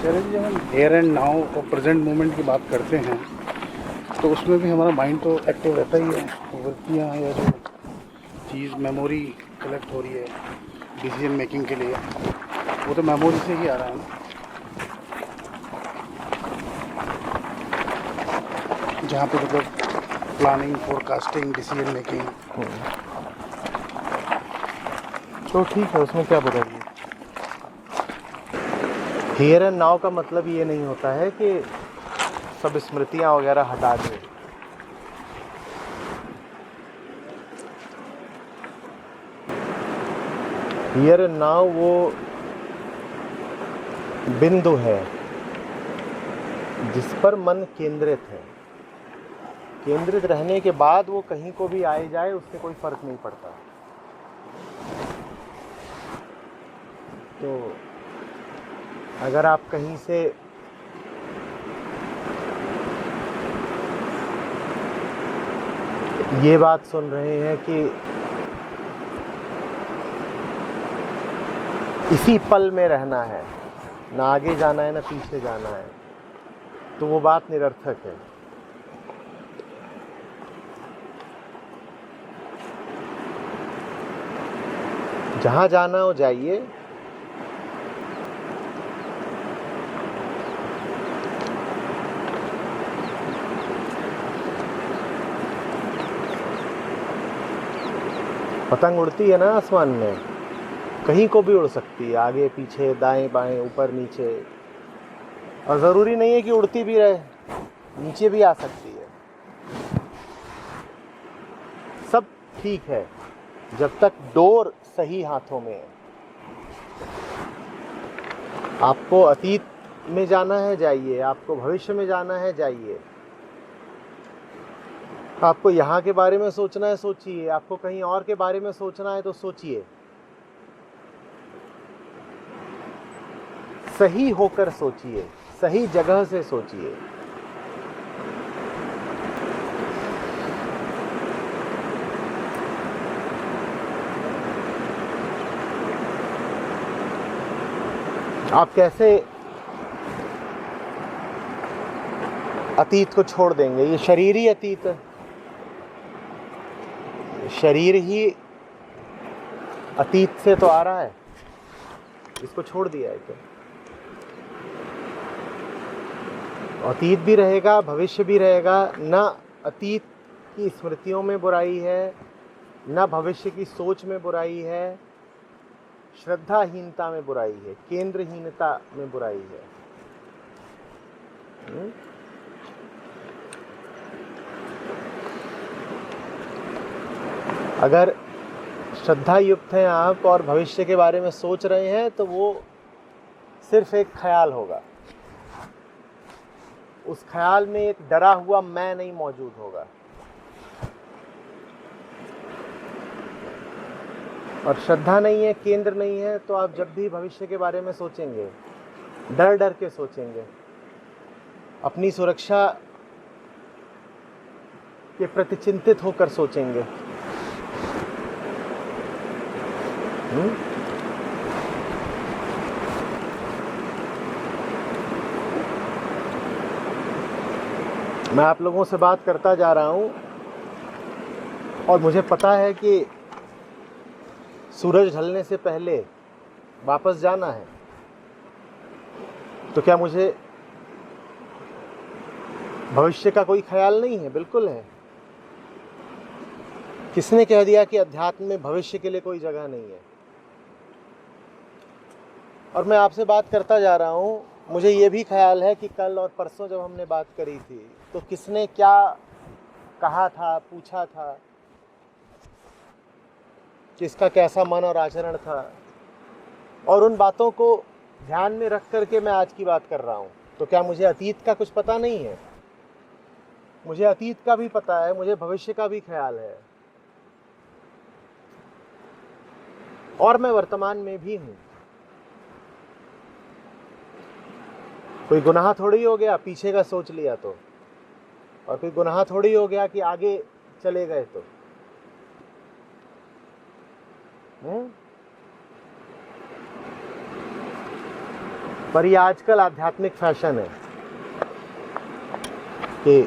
कह रहे थे जब हम हेयर एंड नाउ और प्रेजेंट मोमेंट की बात करते हैं तो उसमें भी हमारा माइंड तो एक्टिव रहता ही है। वृत्तियाँ या जो चीज़ मेमोरी कलेक्ट हो रही है डिसीजन मेकिंग के लिए, वो तो मेमोरी से ही आ रहा है ना, जहाँ पे मतलब प्लानिंग, फोरकास्टिंग, डिसीजन मेकिंग। तो ठीक है, उसमें क्या बताइए। हियर एंड नाउ का मतलब ये नहीं होता है कि सब स्मृतियाँ वगैरह हटा दें। हियर एंड नाउ वो बिंदु है जिस पर मन केंद्रित है। केंद्रित रहने के बाद वो कहीं को भी आए जाए उससे कोई फर्क नहीं पड़ता। तो अगर आप कहीं से ये बात सुन रहे हैं कि इसी पल में रहना है, ना आगे जाना है ना पीछे जाना है, तो वो बात निरर्थक है। जहाँ जाना हो जाइए, पतंग उड़ती है ना आसमान में, कहीं को भी उड़ सकती है, आगे पीछे दाएं बाएं ऊपर नीचे, और ज़रूरी नहीं है कि उड़ती भी रहे, नीचे भी आ सकती है। सब ठीक है जब तक डोर सही हाथों में है। आपको अतीत में जाना है जाइए, आपको भविष्य में जाना है जाइए, आपको यहाँ के बारे में सोचना है सोचिए, आपको कहीं और के बारे में सोचना है तो सोचिए। सही होकर सोचिए, सही जगह से सोचिए। आप कैसे अतीत को छोड़ देंगे? ये शरीर ही अतीत है, शरीर ही अतीत से तो आ रहा है, इसको छोड़ दिया है। तो अतीत भी रहेगा, भविष्य भी रहेगा। ना अतीत की स्मृतियों में बुराई है, ना भविष्य की सोच में बुराई है, श्रद्धाहीनता में बुराई है, केंद्रहीनता में बुराई है। अगर श्रद्धा युक्त हैं आप और भविष्य के बारे में सोच रहे हैं तो वो सिर्फ एक ख्याल होगा। उस ख्याल में एक डरा हुआ मैं नहीं मौजूद होगा। और श्रद्धा नहीं है, केंद्र नहीं है, तो आप जब भी भविष्य के बारे में सोचेंगे डर डर के सोचेंगे, अपनी सुरक्षा के प्रति चिंतित होकर सोचेंगे। मैं आप लोगों से बात करता जा रहा हूं और मुझे पता है कि सूरज ढलने से पहले वापस जाना है, तो क्या मुझे भविष्य का कोई ख्याल नहीं है? बिल्कुल है। किसने कह दिया कि अध्यात्म में भविष्य के लिए कोई जगह नहीं है? और मैं आपसे बात करता जा रहा हूँ, मुझे ये भी ख्याल है कि कल और परसों जब हमने बात करी थी तो किसने क्या कहा था, पूछा था, किसका कैसा मन और आचरण था, और उन बातों को ध्यान में रख करके मैं आज की बात कर रहा हूँ। तो क्या मुझे अतीत का कुछ पता नहीं है? मुझे अतीत का भी पता है, मुझे भविष्य का भी ख्याल है, और मैं वर्तमान में भी हूँ। कोई गुनाह थोड़ी हो गया पीछे का सोच लिया तो, और कोई गुनाह थोड़ी हो गया कि आगे चले गए तो। पर ये आजकल आध्यात्मिक फैशन है कि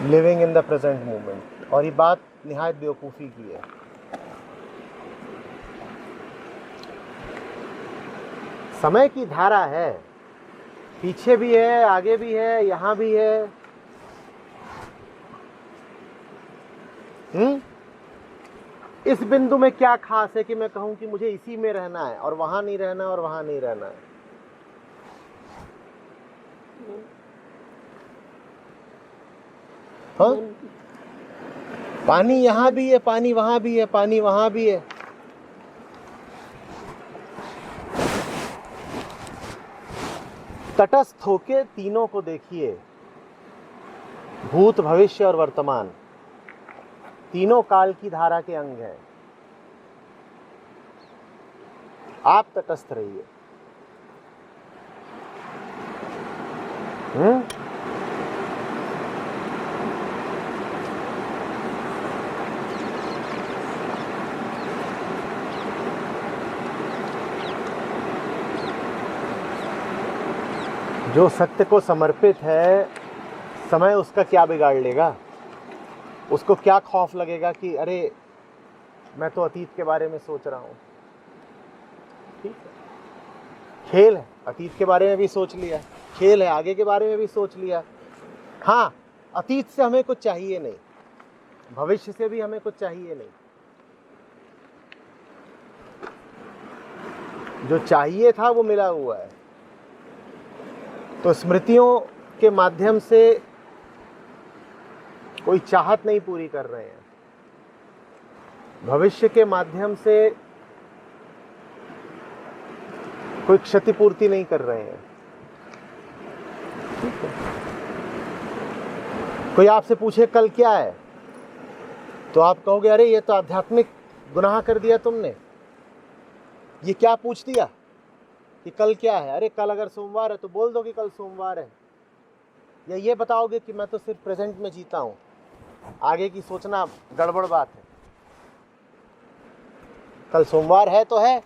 living in the present moment, और ये बात निहायत बेवकूफ़ी की है। समय की धारा है, पीछे भी है, आगे भी है, यहाँ भी है। इस बिंदु में क्या खास है कि मैं कहूं कि मुझे इसी में रहना है और वहां नहीं रहना है और वहां नहीं रहना है? हाँ? पानी यहाँ भी है, पानी वहां भी है, पानी वहां भी है। तटस्थ होके तीनों को देखिए, भूत, भविष्य और वर्तमान, तीनों काल की धारा के अंग हैं। आप तटस्थ रहिए। जो सत्य को समर्पित है, समय उसका क्या बिगाड़ लेगा? उसको क्या खौफ लगेगा कि अरे मैं तो अतीत के बारे में सोच रहा हूँ। ठीक है, खेल है, अतीत के बारे में भी सोच लिया, खेल है, आगे के बारे में भी सोच लिया। हाँ, अतीत से हमें कुछ चाहिए नहीं, भविष्य से भी हमें कुछ चाहिए नहीं। जो चाहिए था वो मिला हुआ है। तो स्मृतियों के माध्यम से कोई चाहत नहीं पूरी कर रहे हैं, भविष्य के माध्यम से कोई क्षतिपूर्ति नहीं कर रहे हैं। ठीक है? कोई आपसे पूछे कल क्या है, तो आप कहोगे अरे ये तो आध्यात्मिक गुनाह कर दिया तुमने, ये क्या पूछ दिया कि कल क्या है? अरे कल अगर सोमवार है तो बोल दो कि कल सोमवार है, या ये बताओगे कि मैं तो सिर्फ प्रेजेंट में जीता हूं, आगे की सोचना गड़बड़ बात है। कल सोमवार है तो है,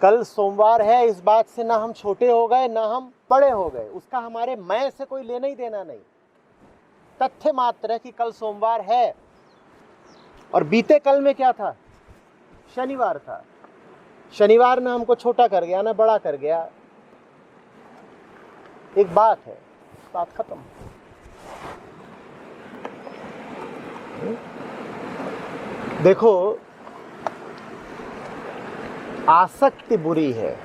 कल सोमवार है इस बात से ना हम छोटे हो गए ना हम बड़े हो गए, उसका हमारे मैं से कोई लेना ही देना नहीं। तथ्य मात्र है कि कल सोमवार है, और बीते कल में क्या था? शनिवार था। शनिवार ना हमको छोटा कर गया ना बड़ा कर गया, एक बात है, बात खत्म। देखो, आसक्ति बुरी है।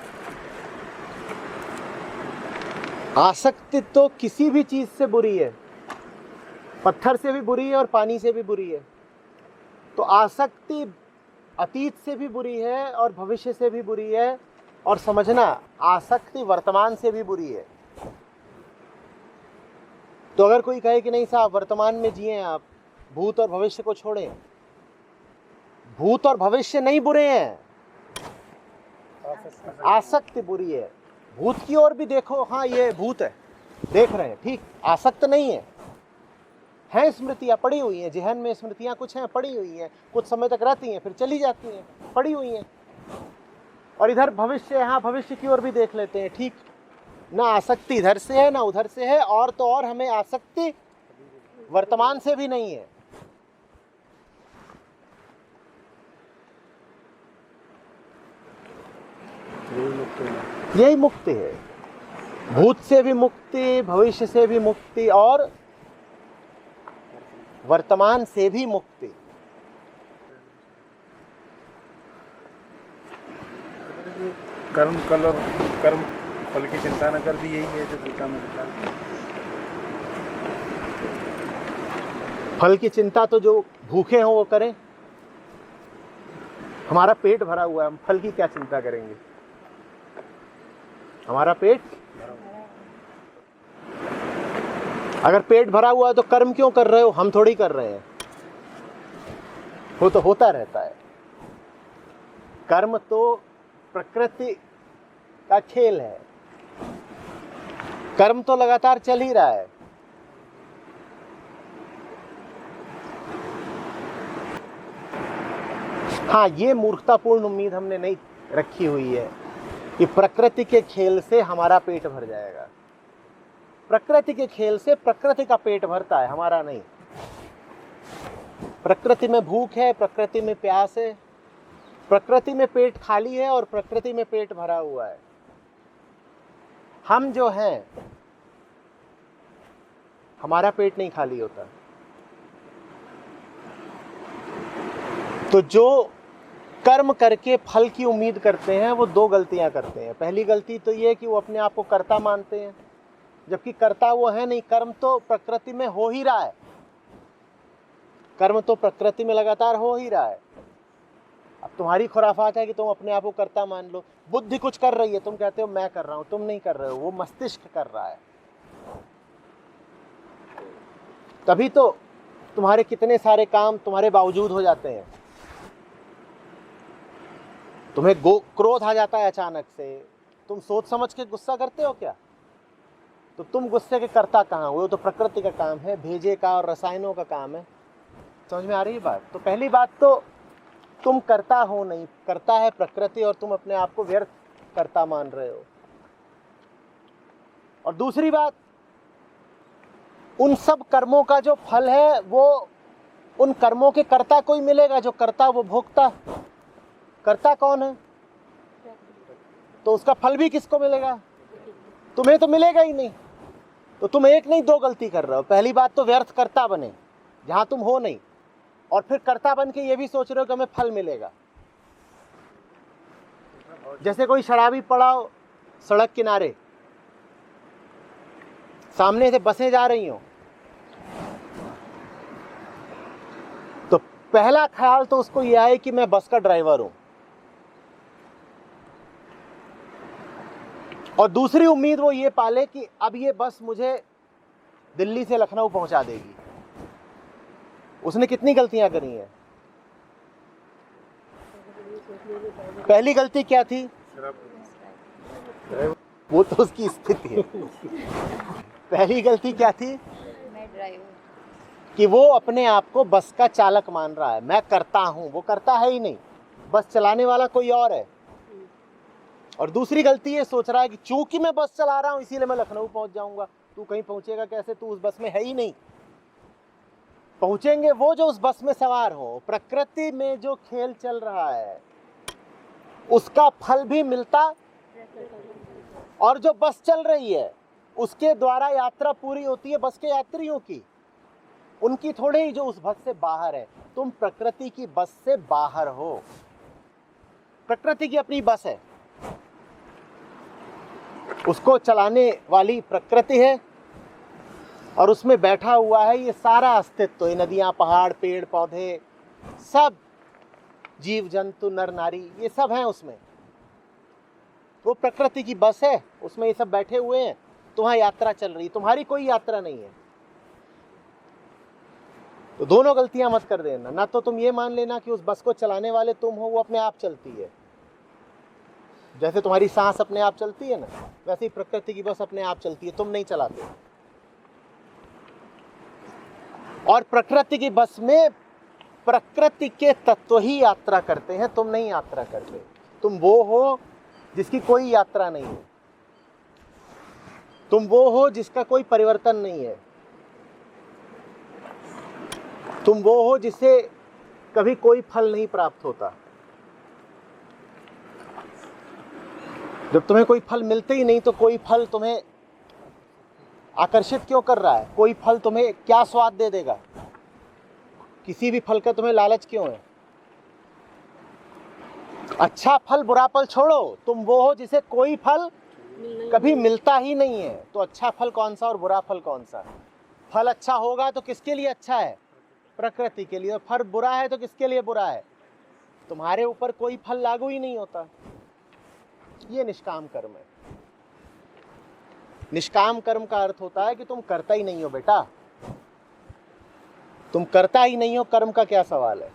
आसक्ति तो किसी भी चीज से बुरी है, पत्थर से भी बुरी है और पानी से भी बुरी है। तो आसक्ति अतीत से भी बुरी है और भविष्य से भी बुरी है, और समझना आसक्ति वर्तमान से भी बुरी है। तो अगर कोई कहे कि नहीं साहब वर्तमान में जिए आप, भूत और भविष्य को छोड़ें, भूत और भविष्य नहीं बुरे हैं, आसक्ति बुरी है। भूत की ओर भी देखो, हाँ ये भूत है, देख रहे हैं, ठीक, आसक्त नहीं है। हैं स्मृतियाँ पड़ी हुई हैं, जेहन में स्मृतियाँ कुछ हैं पड़ी हुई हैं, कुछ समय तक रहती हैं फिर चली जाती हैं, पड़ी हुई हैं। और इधर भविष्य है, हाँ भविष्य की ओर भी देख लेते हैं, ठीक, ना आसक्ति इधर से है ना उधर से है, और तो और हमें आसक्ति वर्तमान से भी नहीं है। यही मुक्ति है, भूत से भी मुक्ति, भविष्य से भी मुक्ति और वर्तमान से भी मुक्ति। कर्म कल और कर्म फल की चिंता न कर भी, यही है जो गीता में लिखा है। फल की चिंता तो जो भूखे हों वो करें। हमारा पेट भरा हुआ है, हम फल की क्या चिंता करेंगे? हमारा पेट, अगर पेट भरा हुआ है तो कर्म क्यों कर रहे हो? हम थोड़ी कर रहे हैं, वो तो होता रहता है। कर्म तो प्रकृति का खेल है, कर्म तो लगातार चल ही रहा है। हाँ, ये मूर्खतापूर्ण उम्मीद हमने नहीं रखी हुई है कि प्रकृति के खेल से हमारा पेट भर जाएगा। प्रकृति के खेल से प्रकृति का पेट भरता है, हमारा नहीं। प्रकृति में भूख है, प्रकृति में प्यास है, प्रकृति में पेट खाली है और प्रकृति में पेट भरा हुआ है। हम जो हैं, हमारा पेट नहीं खाली होता। तो जो कर्म करके फल की उम्मीद करते हैं वो दो गलतियां करते हैं। पहली गलती तो ये कि वो अपने आप को कर्ता मानते हैं, जबकि कर्ता वो है नहीं। कर्म तो प्रकृति में हो ही रहा है, कर्म तो प्रकृति में लगातार हो ही रहा है। अब तुम्हारी खुराफात है कि तुम अपने आप को कर्ता मान लो। बुद्धि कुछ कर रही है, तुम कहते हो मैं कर रहा हूं, तुम नहीं कर रहे हो, वो मस्तिष्क कर रहा है। तभी तो तुम्हारे कितने सारे काम तुम्हारे बावजूद हो जाते हैं। तुम्हें क्रोध आ जाता है अचानक से, तुम सोच समझ के गुस्सा करते हो क्या? तो तुम गुस्से के कर्ता कहाँ हुए? वो तो प्रकृति का काम है, भेजे का और रसायनों का काम है। समझ में आ रही है बात? तो पहली बात तो तुम कर्ता हो नहीं, कर्ता है प्रकृति और तुम अपने आप को व्यर्थ कर्ता मान रहे हो। और दूसरी बात, उन सब कर्मों का जो फल है वो उन कर्मों के कर्ता को ही मिलेगा। जो कर्ता वो भोक्ता। कर्ता कौन है? तो उसका फल भी किसको मिलेगा? तुम्हें तो मिलेगा ही नहीं। तो तुम एक नहीं दो गलती कर रहे हो। पहली बात तो व्यर्थ कर्ता बने जहां तुम हो नहीं, और फिर कर्ता बन के ये भी सोच रहे हो कि हमें फल मिलेगा। जैसे कोई शराबी पड़ा हो सड़क किनारे, सामने से बसें जा रही हो, तो पहला ख्याल तो उसको यह आए कि मैं बस का ड्राइवर हूं, और दूसरी उम्मीद वो ये पाले कि अब ये बस मुझे दिल्ली से लखनऊ पहुंचा देगी। उसने कितनी गलतियां करी हैं? पहली गलती क्या थी? वो तो उसकी स्थिति है। पहली गलती क्या थी? मैं ड्राइवर, कि वो अपने आप को बस का चालक मान रहा है। मैं करता हूं, वो करता है ही नहीं, बस चलाने वाला कोई और है। और दूसरी गलती ये सोच रहा है कि चूंकि मैं बस चला रहा हूं इसीलिए मैं लखनऊ पहुंच जाऊंगा। तू कहीं पहुंचेगा कैसे? तू उस बस में है ही नहीं। पहुंचेंगे वो जो उस बस में सवार हो। प्रकृति में जो खेल चल रहा है उसका फल भी मिलता, और जो बस चल रही है उसके द्वारा यात्रा पूरी होती है बस के यात्रियों की, उनकी थोड़ी ही जो उस बस से बाहर है। तुम प्रकृति की बस से बाहर हो। प्रकृति की अपनी बस है, उसको चलाने वाली प्रकृति है, और उसमें बैठा हुआ है ये सारा अस्तित्व। ये नदियां, पहाड़, पेड़ पौधे, सब जीव जंतु, नर नारी, ये सब हैं उसमें। वो प्रकृति की बस है, उसमें ये सब बैठे हुए हैं। तुम्हारी यात्रा चल रही, तुम्हारी कोई यात्रा नहीं है। तो दोनों गलतियां मत कर देना। ना तो तुम ये मान लेना कि उस बस को चलाने वाले तुम हो, वो अपने आप चलती है। जैसे तुम्हारी सांस अपने आप चलती है ना, वैसे ही प्रकृति की बस अपने आप चलती है, तुम नहीं चलाते। और प्रकृति की बस में प्रकृति के तत्व ही यात्रा करते हैं, तुम नहीं यात्रा करते। तुम वो हो जिसकी कोई यात्रा नहीं है, तुम वो हो जिसका कोई परिवर्तन नहीं है, तुम वो हो जिसे कभी कोई फल नहीं प्राप्त होता। जब तुम्हें कोई फल मिलते ही नहीं तो कोई फल तुम्हें आकर्षित क्यों कर रहा है? कोई फल तुम्हें क्या स्वाद दे देगा? किसी भी फल का तुम्हें लालच क्यों है? अच्छा फल बुरा फल छोड़ो, तुम वो हो जिसे कोई फल कभी मिलता ही नहीं है। तो अच्छा फल कौन सा और बुरा फल कौन सा? फल अच्छा होगा तो किसके लिए अच्छा है? प्रकृति के लिए। और फल बुरा है तो किसके लिए बुरा है? तुम्हारे ऊपर कोई फल लागू ही नहीं होता। ये निष्काम कर्म है। निष्काम कर्म का अर्थ होता है कि तुम करता ही नहीं हो बेटा। तुम करता ही नहीं हो, कर्म का क्या सवाल है?